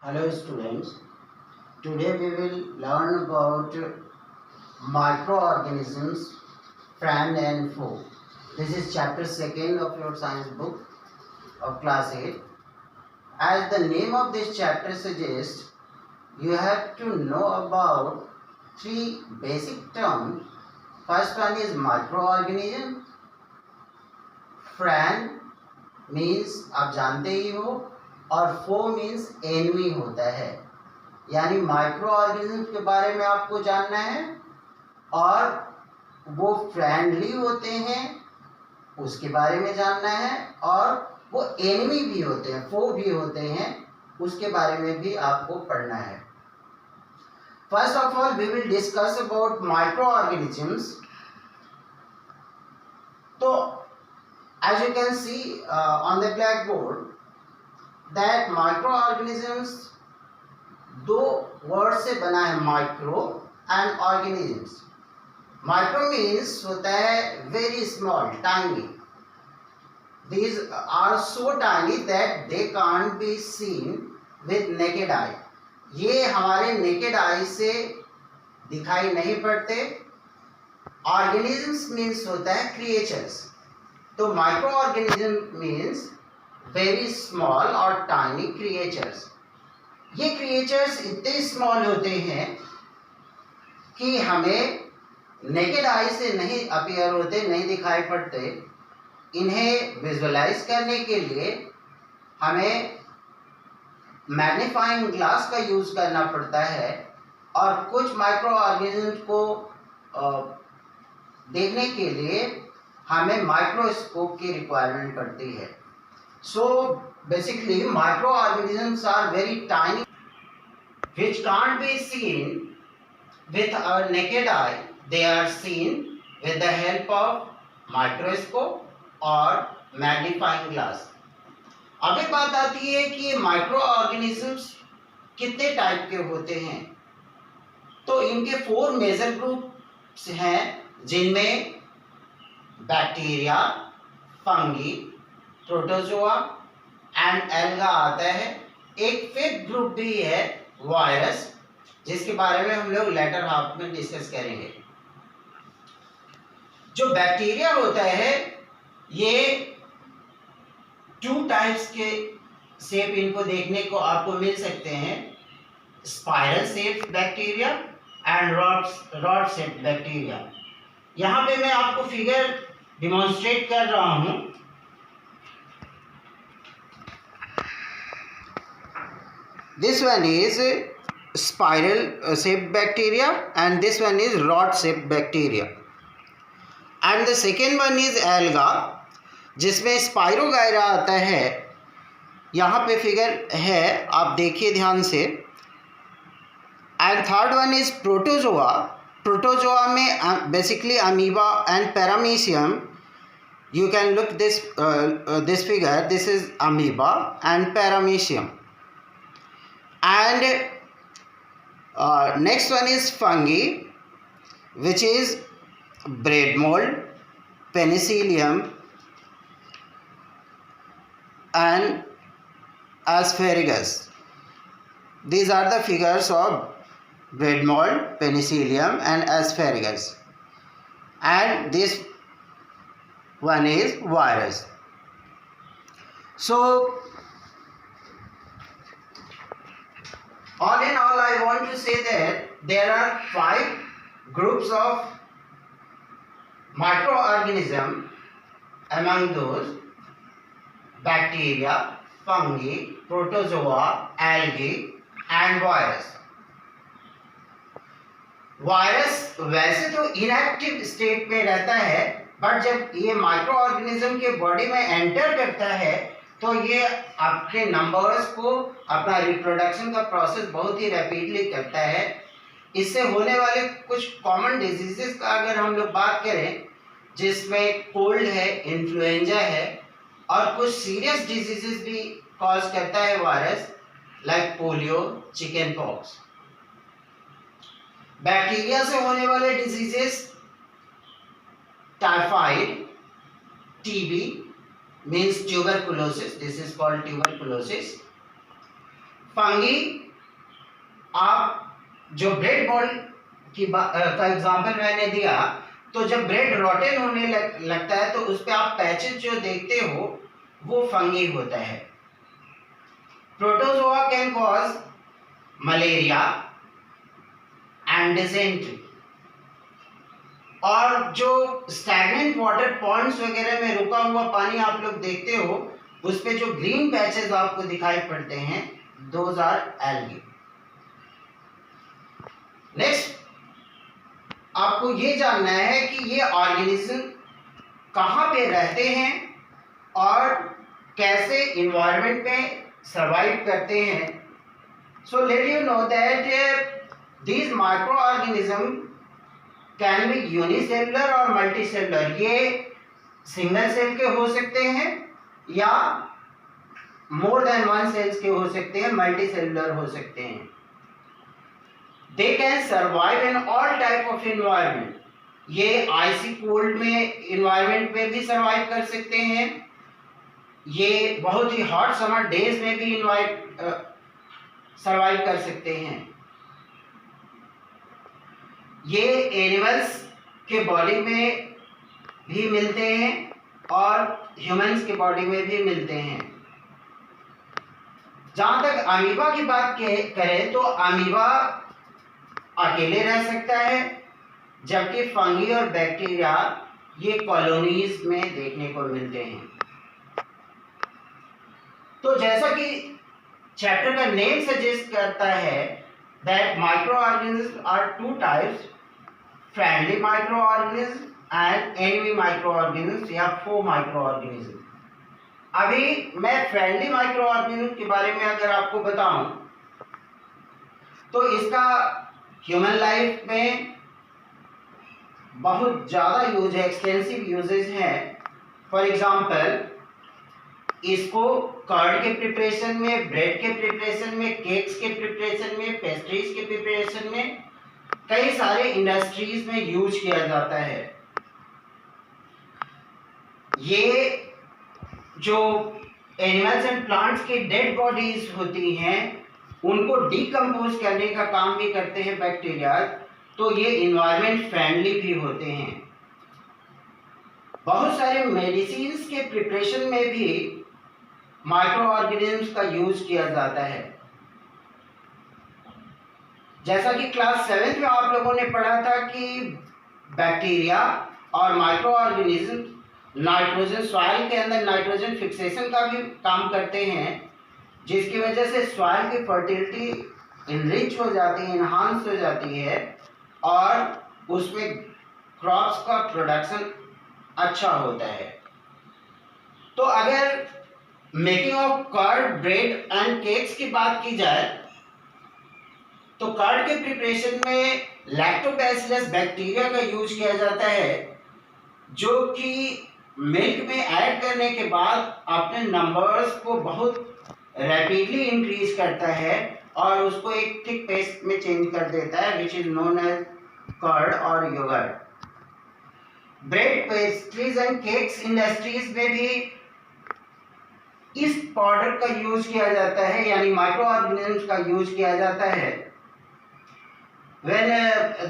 Hello students, today we will learn about microorganisms, friend and foe. This is chapter 2nd of your science book of class 8. As the name of this chapter suggests, you have to know about three basic terms. First one is microorganism, friend means आप जानते ही हो, और फो means enemy होता है। यानी micro organism के बारे में आपको जानना है, और वो फ्रेंडली होते हैं उसके बारे में जानना है, और वो एनिमी भी होते हैं, फो भी होते हैं, उसके बारे में भी आपको पढ़ना है। First of all we will discuss about micro organisms. तो as you can see on the blackboard that microorganisms दो वर्ड से बना है, micro and organisms. Micro means होता है very small, tiny. These are so tiny that they can't be seen with naked eye. ये हमारे naked eye से दिखाई नहीं पड़ते। ऑर्गेनिजम्स मीन्स होता है क्रिएचर्स। तो micro organism means very small और टाइनी क्रिएचर्स। ये क्रिएचर्स इतने स्मॉल होते हैं कि हमें नेकेड आई से नहीं अपीयर होते, नहीं दिखाई पड़ते। इन्हें विजुअलाइज करने के लिए हमें मैग्नीफाइंग ग्लास का यूज़ करना पड़ता है, और कुछ माइक्रो ऑर्गेनिज्म को देखने के लिए हमें माइक्रोस्कोप की रिक्वायरमेंट पड़ती है। So basically microorganisms are very tiny which can't be seen with our naked eye. They are seen with the help of microscope or magnifying glass. अभी बात आती है कि ये माइक्रो ऑर्गेनिजम्स कितने टाइप के होते हैं। तो इनके 4 मेजर ग्रुप्स हैं, जिनमें bacteria, fungi, protozoa and alga आता है। एक 5th ग्रुप भी है, वायरस, जिसके बारे में हम लोग लेटर हाफ में डिस्कस करेंगे। जो बैक्टीरिया होता है, ये 2 टाइप्स के शेप इनको देखने को आपको मिल सकते हैं, spiral shape bacteria and rod shape bacteria. यहाँ पे मैं आपको फिगर डिमॉन्स्ट्रेट कर रहा हूँ। This one is spiral shaped bacteria and this one is rod shaped bacteria, and the second one is alga जिसमें स्पाइरोगायरा आता है। यहाँ पे फिगर है, आप देखिए ध्यान से। And third one is protozoa. Protozoa में basically amoeba and paramecium. You can look this figure, this is amoeba and paramecium. And next one is fungi, which is bread mold, penicillium and asparagus. These are the figures of bread mold, penicillium and asparagus, and this one is virus. So all in all, I want to say that there are 5 groups of microorganisms. Among those, bacteria, fungi, protozoa, algae and virus. Virus वैसे तो inactive state में रहता है, but जब ये micro organism के body में enter करता है तो ये आपके नंबर्स को, अपना रिप्रोडक्शन का प्रोसेस बहुत ही रैपिडली करता है। इससे होने वाले कुछ कॉमन डिजीजेस का अगर हम लोग बात करें, जिसमें कोल्ड है, इन्फ्लुएंजा है, और कुछ सीरियस डिजीजेस भी कॉज करता है virus, like polio, chicken pox. Bacteria से होने वाले diseases, typhoid, TB means tuberculosis, this is called tuberculosis. Fungi, आप जो ब्रेड बॉल का एग्जांपल मैंने दिया, तो जब ब्रेड रोटेन होने लगता है तो उस पे आप पैचेस जो देखते हो वो फंगी होता है। Protozoa can cause malaria and dysentery. और जो स्टैग्नेंट वाटर पॉन्ड्स वगैरह में रुका हुआ पानी आप लोग देखते हो, उस पे जो ग्रीन पैचेस आपको दिखाई पड़ते हैं, दोज आर एल्गी। नेक्स्ट आपको ये जानना है कि ये ऑर्गेनिज्म कहाँ पे रहते हैं और कैसे इन्वायरमेंट में सर्वाइव करते हैं। So let you know that these microorganism can be unicellular और multicellular। ये सिंगल सेल के हो सकते हैं या मोर देन वन सेल्स के हो सकते हैं, मल्टीसेलुलर हो सकते हैं। They can survive in all type of environment। ये आइसी कोल्ड में इन्वायरमेंट में भी सर्वाइव कर सकते हैं, ये बहुत ही हॉट समर डेज में भी सर्वाइव कर सकते हैं। ये एनिमल्स के बॉडी में भी मिलते हैं और ह्यूमंस के बॉडी में भी मिलते हैं। जहां तक अमीबा की बात करें तो अमीबा अकेले रह सकता है, जबकि फंगी और बैक्टीरिया ये कॉलोनीज में देखने को मिलते हैं। तो जैसा कि चैप्टर का नेम सजेस्ट करता है that microorganisms are two types, friendly microorganisms and enemy microorganisms या foe microorganisms। अभी मैं friendly microorganisms के बारे में अगर आपको बताऊं तो इसका ह्यूमन लाइफ में बहुत ज़्यादा यूज है, एक्सटेंसिव यूजेस हैं। फॉर एग्जांपल इसको कर्ड के प्रिपरेशन में, ब्रेड के प्रिपरेशन में, केक्स के प्रिपरेशन में, पेस्ट्रीज के प्रिपरेशन में, कई सारे इंडस्ट्रीज में यूज किया जाता है। ये जो एनिमल्स एंड प्लांट्स की डेड बॉडीज होती हैं उनको डिकम्पोज करने का काम भी करते हैं बैक्टीरिया, तो ये इन्वायरमेंट फ्रेंडली भी होते हैं। बहुत सारे मेडिसिन्स के प्रिपरेशन में भी माइक्रो ऑर्गेनिज्म्स का यूज किया जाता है। जैसा कि क्लास 7 में आप लोगों ने पढ़ा था कि बैक्टीरिया और माइक्रो ऑर्गेनिज्म नाइट्रोजन, सॉइल के अंदर नाइट्रोजन फिक्सेशन का भी काम करते हैं, जिसकी वजह से सॉइल की फर्टिलिटी इनरिच हो जाती है, इनहांस हो जाती है और उसमें क्रॉप्स का प्रोडक्शन अच्छा होता है। तो अगर making of curd, bread and cakes की बात की जाए तो कर्ड के प्रिपरेशन में लैक्टोबैसिलस बैक्टीरिया का यूज किया जाता है, जो कि मिल्क में ऐड करने के बाद अपने नंबर्स को बहुत रैपिडली इंक्रीज करता है और उसको एक थिक पेस्ट में चेंज कर देता है, which is known as curd और yoghurt. Bread, pastries and cakes industries में भी इस पाउडर का यूज किया जाता है, यानी माइक्रो ऑर्गेनिज्म्स का यूज किया जाता है। When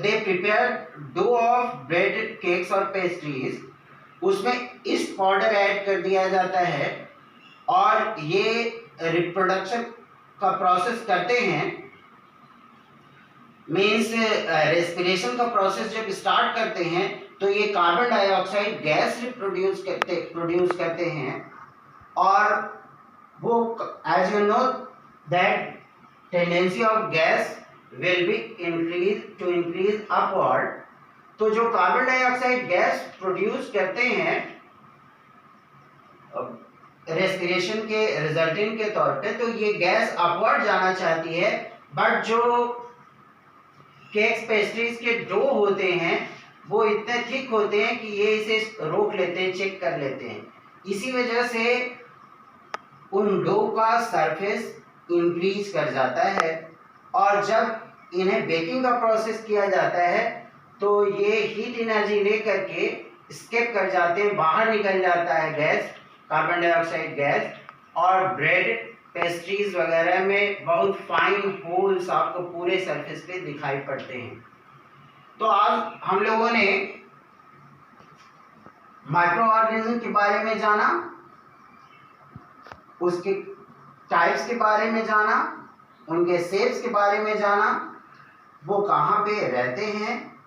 they prepare dough of bread, cakes और pastries, उसमें इस पाउडर ऐड कर दिया जाता है और ये रिप्रोडक्शन का प्रोसेस करते हैं। मीन्स रेस्पिरेशन का प्रोसेस जब स्टार्ट करते हैं तो ये कार्बन डाइऑक्साइड गैस प्रोड्यूस करते हैं और वो, as you know that tendency of gas will be increase upward। तो जो कार्बन डाइऑक्साइड गैस प्रोड्यूस करते हैं रेस्पिरेशन के रिजल्टेंट के तौर पे, तो ये गैस अपवर्ड जाना चाहती है, बट जो केक्स पेस्ट्रीज के डो होते हैं वो इतने थिक होते हैं कि ये इसे रोक लेते हैं, चेक कर लेते हैं। इसी वजह से उन डो का सरफेस इंक्रीज कर जाता है और जब इन्हें बेकिंग का प्रोसेस किया जाता है तो ये हीट एनर्जी ले करके स्केप कर जाते हैं, बाहर निकल जाता है गैस, कार्बन डाइऑक्साइड गैस, और ब्रेड पेस्ट्रीज वगैरह में बहुत फाइन होल्स आपको पूरे सरफेस पे दिखाई पड़ते हैं। तो आज हम लोगों ने माइक्रो ऑर्गेनिज्म के बारे में जाना, उसके टाइप्स के बारे में जाना, उनके शेप्स के बारे में जाना, वो कहाँ पे रहते हैं,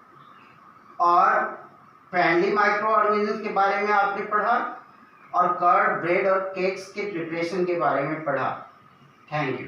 और फ्रेंडली माइक्रो ऑर्गेनिज्म के बारे में आपने पढ़ा, और कर्ड, ब्रेड और केक्स के प्रिपरेशन के बारे में पढ़ा। Thank you.